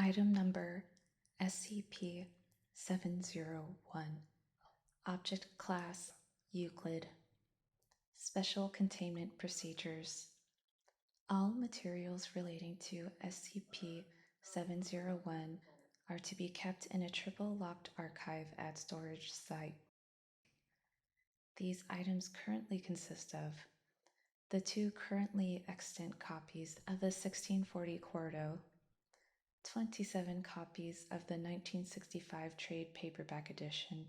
Item number SCP-701. Object Class Euclid. Special Containment Procedures. All materials relating to SCP-701 are to be kept in a triple-locked archive at storage site. These items currently consist of the 2 currently extant copies of the 1640 Quarto, 27 copies of the 1965 trade paperback edition,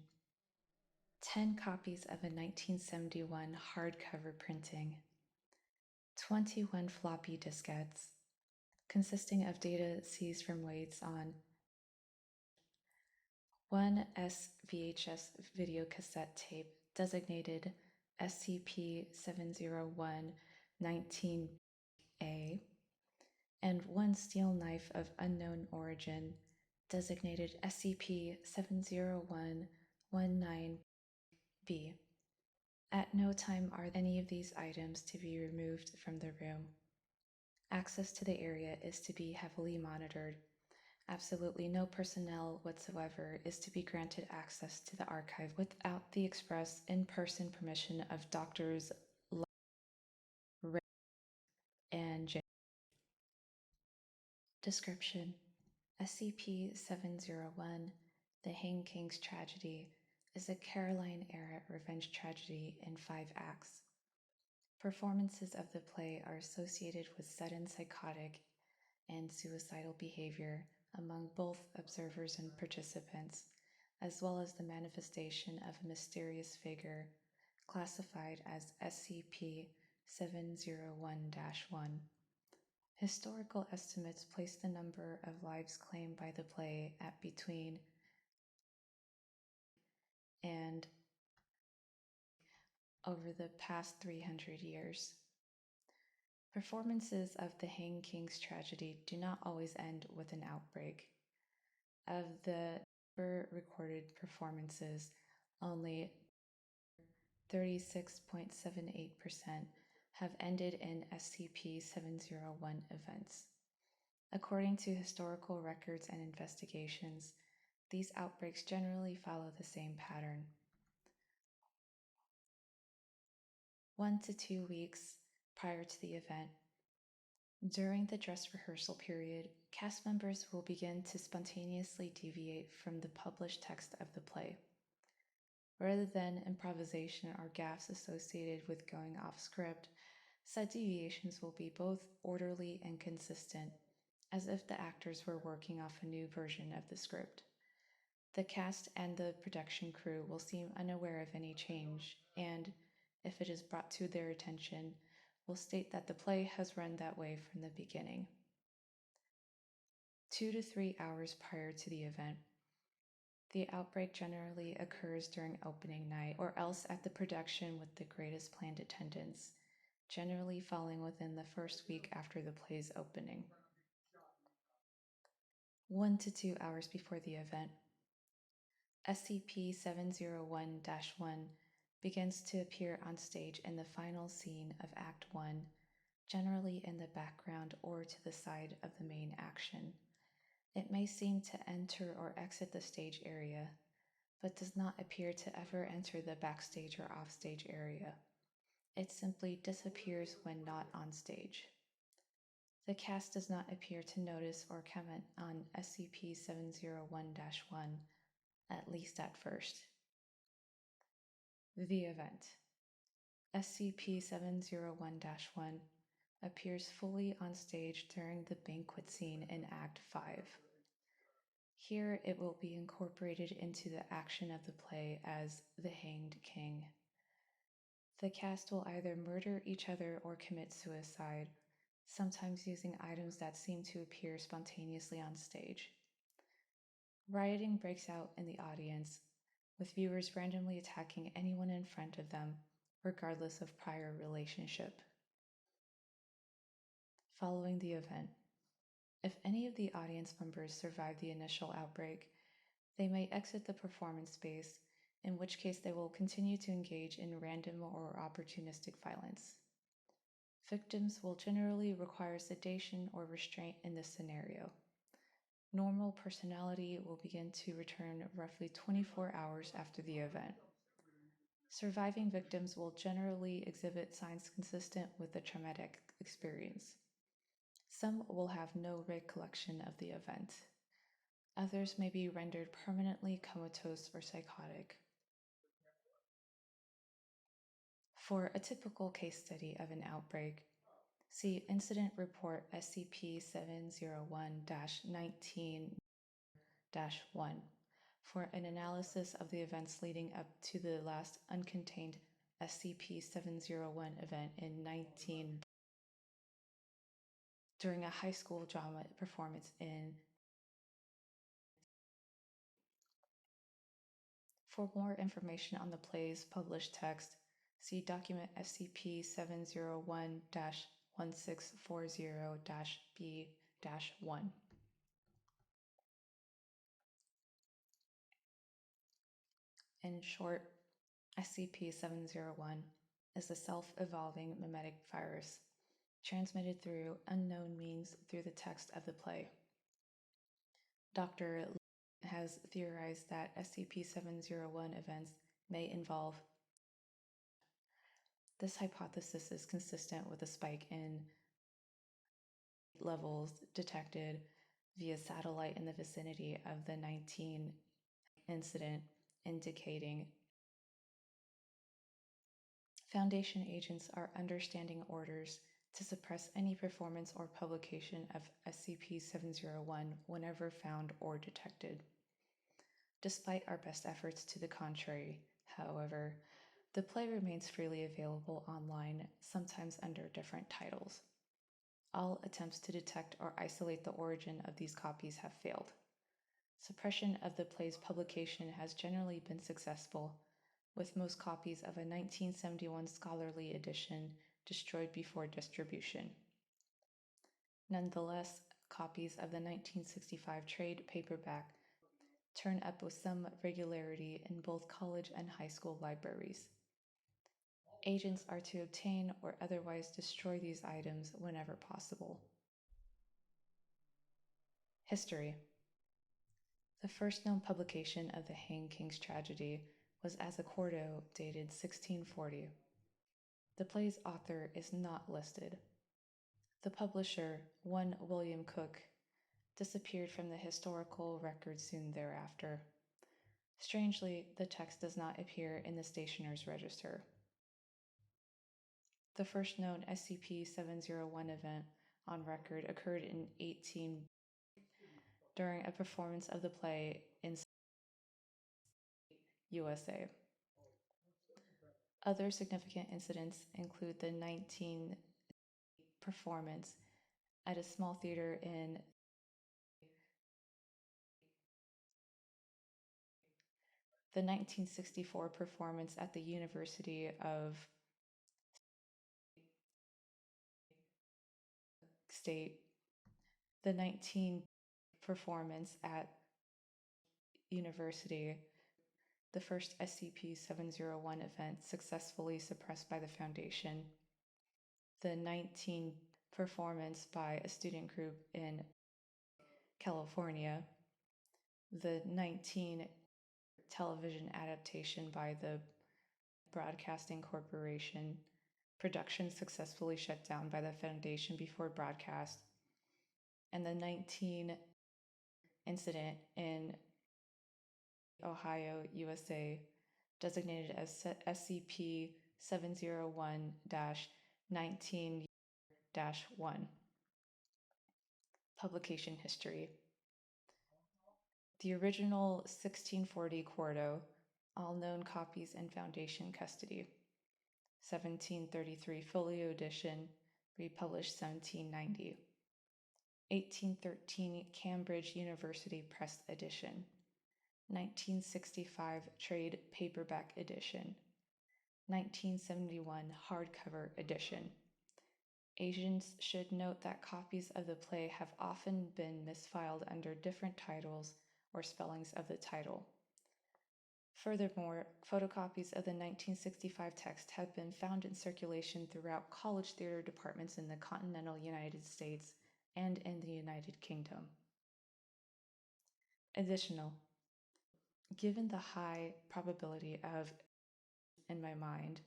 10 copies of a 1971 hardcover printing, 21 floppy diskettes, consisting of data seized from Wade's on 1 SVHS videocassette tape designated SCP-701 19A, and 1 steel knife of unknown origin designated SCP-701 19B. At no time are any of these items to be removed from the room. Access to the area is to be heavily monitored. Absolutely no personnel whatsoever is to be granted access to the archive without the express in-person permission of Drs. Ray and J. Description: SCP-701, The Hang King's Tragedy, is a Caroline-era revenge tragedy in 5 acts. Performances of the play are associated with sudden psychotic and suicidal behavior among both observers and participants, as well as the manifestation of a mysterious figure classified as SCP-701-1. Historical estimates place the number of lives claimed by the play at between and over the past 300 years. Performances of The Hang King's Tragedy do not always end with an outbreak. Of the recorded performances, only 36.78% have ended in SCP-701 events. According to historical records and investigations, these outbreaks generally follow the same pattern. 1 to 2 weeks prior to the event, during the dress rehearsal period, cast members will begin to spontaneously deviate from the published text of the play. Rather than improvisation or gaffes associated with going off script, said deviations will be both orderly and consistent, as if the actors were working off a new version of the script. The cast and the production crew will seem unaware of any change, and, if it is brought to their attention, will state that the play has run that way from the beginning. 2 to 3 hours prior to the event, the outbreak generally occurs during opening night or else at the production with the greatest planned attendance, generally falling within the first week after the play's opening. 1 to 2 hours before the event, SCP-701-1 begins to appear on stage in the final scene of Act 1, generally in the background or to the side of the main action. It may seem to enter or exit the stage area, but does not appear to ever enter the backstage or offstage area. It simply disappears when not on stage. The cast does not appear to notice or comment on SCP-701-1, at least at first. The event. SCP-701-1 appears fully on stage during the banquet scene in Act 5. Here it will be incorporated into the action of the play as the Hanged King. The cast will either murder each other or commit suicide, sometimes using items that seem to appear spontaneously on stage. Rioting breaks out in the audience, with viewers randomly attacking anyone in front of them, regardless of prior relationship. Following the event, if any of the audience members survive the initial outbreak, they may exit the performance space, in which case they will continue to engage in random or opportunistic violence. Victims will generally require sedation or restraint in this scenario. Normal personality will begin to return roughly 24 hours after the event. Surviving victims will generally exhibit signs consistent with the traumatic experience. Some will have no recollection of the event. Others may be rendered permanently comatose or psychotic. For a typical case study of an outbreak, see Incident Report SCP-701-19-1 for an analysis of the events leading up to the last uncontained SCP-701 event in 19 during a high school drama performance in. For more information on the play's published text, see document SCP-701-1640-B-1. In short, SCP-701 is a self-evolving mimetic virus transmitted through unknown means through the text of the play. Dr. has theorized that SCP-701 events may involve. This hypothesis is consistent with a spike in levels detected via satellite in the vicinity of the 19 incident, indicating Foundation agents are understanding orders to suppress any performance or publication of SCP-701 whenever found or detected. Despite our best efforts to the contrary, however, the play remains freely available online, sometimes under different titles. All attempts to detect or isolate the origin of these copies have failed. Suppression of the play's publication has generally been successful, with most copies of a 1971 scholarly edition destroyed before distribution. Nonetheless, copies of the 1965 trade paperback turn up with some regularity in both college and high school libraries. Agents are to obtain or otherwise destroy these items whenever possible. History. The first known publication of the Hang King's tragedy was as a quarto dated 1640. The play's author is not listed. The publisher, one William Cook, disappeared from the historical record soon thereafter. Strangely, the text does not appear in the stationer's register. The first known SCP-701 event on record occurred in 18 during a performance of the play in USA. Other significant incidents include the 19 performance at a small theater in the 1964 performance at the University of State, the 19 performance at University, the first SCP-701 event successfully suppressed by the Foundation, the 19 performance by a student group in California, the 19 television adaptation by the Broadcasting Corporation, production successfully shut down by the Foundation before broadcast, and the 19 incident in Ohio, USA, designated as SCP-701-19-1. Publication history. The original 1640 quarto, all known copies in Foundation custody. 1733 folio edition, republished 1790. 1813 Cambridge University Press edition. 1965 trade paperback edition. 1971 hardcover edition. Agents should note that copies of the play have often been misfiled under different titles or spellings of the title. Furthermore, photocopies of the 1965 text have been found in circulation throughout college theater departments in the continental United States and in the United Kingdom. Additional, given the high probability of in my mind,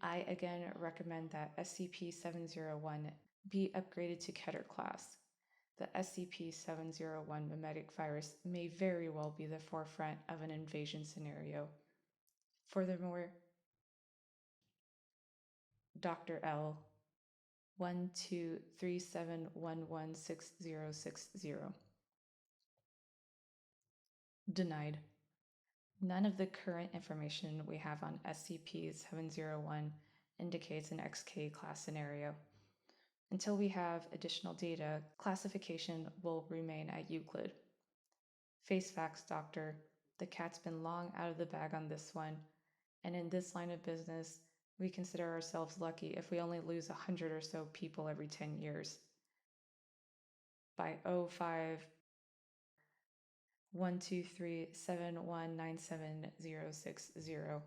I again recommend that SCP-701 be upgraded to Keter class. The SCP-701 mimetic virus may very well be the forefront of an invasion scenario. Furthermore, Dr. L 12371166060. Denied. None of the current information we have on SCP-701 indicates an XK class scenario. Until we have additional data, classification will remain at Euclid. Face facts, Doctor. The cat's been long out of the bag on this one, and in this line of business, we consider ourselves lucky if we only lose 100 or so people every 10 years. By 05 123719760.